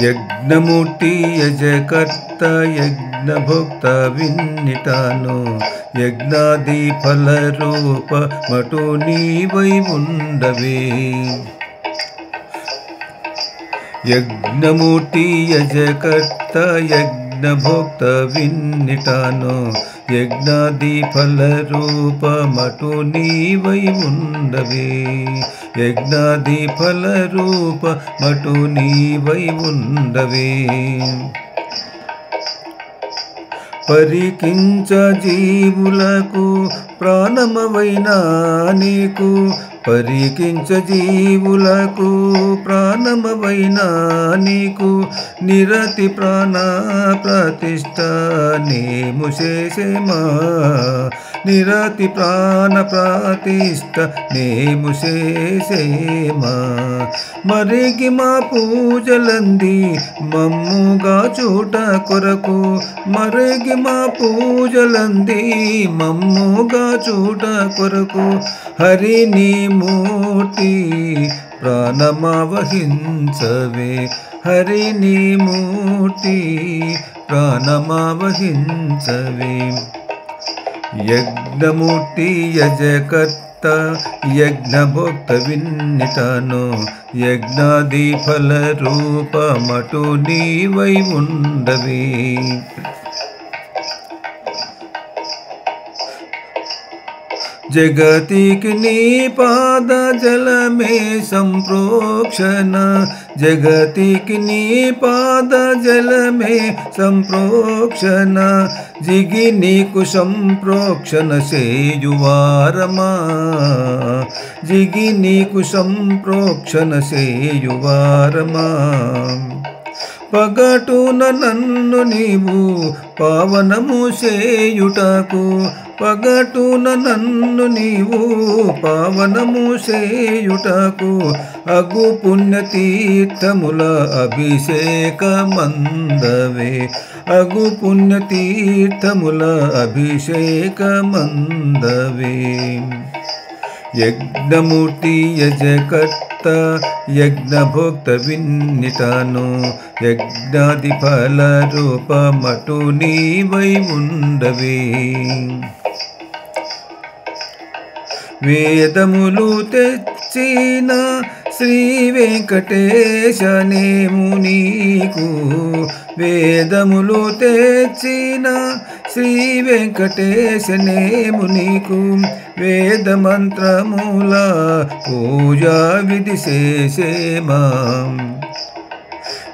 యజ్ఞమూర్తి యజకర్త యజ్ఞభోక్త విన్నిటాను యజ్ఞాది ఫల రూప మటు నీవై ఉండవే. యజ్ఞమూర్తి యజకర్త యజ్ఞభోక్త విన్నిటాను యజ్ఞాది ఫల రూప మటు నీవై ఉండవే. యజ్ఞాది ఫల రూప మటు నీవై ఉండవే. పరికించ జీవులకు ప్రాణమవైనా నీకు పరికించ జీవులకు ప్రాణమవైనా నీకు నిరతి ప్రాణ ప్రతిష్ఠ నేము చేసేమా. నిరతి ప్రాణ ప్రతిష్ఠ నేము చేసేమా. మరిగి మా పూజలంది మమ్ముగా చూట కొరకు మరిగి మా పూజలంది మమ్ముగా చూట కొరకు హరి నీ మూర్తి ప్రాణమావహించవే. హరి నీ మూర్తి ప్రాణమావహించవే. యజ్ఞమూర్తి యజకర్త యజ్ఞభోక్త విన్నిటాను యజ్ఞాది ఫల రూప మటు నీవై ఉండవే. జగతికి నీ పాద జలమే సంప్రోక్షణ జగతికి నీ పాద జలమే సంప్రోక్షణ జిగి నీకు సంప్రోక్షణ సేయువారమా. జిగి నీకు సంప్రోక్షణ సేయువారమా. పగటున నన్ను నీవు పావనము చేయుటకు పగటున నన్ను నీవు పావనము చేయుటకు అగు పుణ్యతీర్థముల అభిషేకమందవే. అగు పుణ్యతీర్థముల అభిషేకమందవే. యజ్ఞమూర్తి యజకర్త యజ్ఞభోక్త విన్నిటాను యజ్ఞాది ఫల రూప మటు నీవై ఉండవే. వేదములు తెచ్చిన శ్రీ వెంకటేశ నేము నీకు వేదములు తెచ్చిన శ్రీ వెంకటేశ నేము నీకు వేద మంత్రముల పూజా విధి చేసేమా.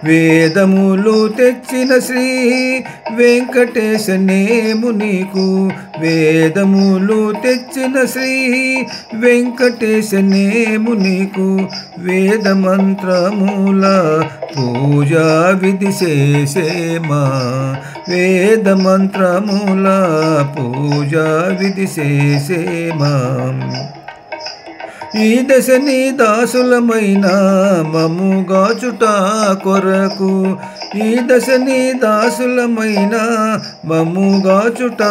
వేదములు తెచ్చిన శ్రీ వెంకటేశ నేము నీకు వేదములు తెచ్చిన శ్రీ వెంకటేశ నేము నీకు వేద మంత్రముల పూజా విధి చేసేమా. వేద మంత్రముల పూజా విధి చేసేమా. ఈ దశ నీ దాసులమైన మమ్ముగాచుట కొరకు ఈ దశ నీ దాసులమైన మమ్ముగాచుట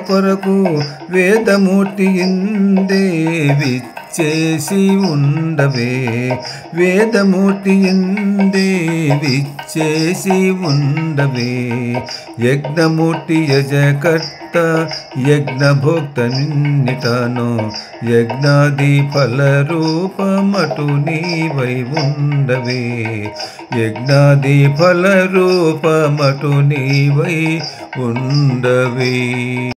కొరకు వేదమూర్తి ఇందే విచ్చేసి ఉండవే. వేదమూర్తి ఇందే విచ్చేసి ఉండవే. యజ్ఞమూర్తి యజకర్త యజ్ఞభోక్త నిన్నిటాను యజ్ఞాది ఫల రూప మటు నీవై ఉండవే. యజ్ఞాది ఫల రూప మటు నీవై ఉండవే.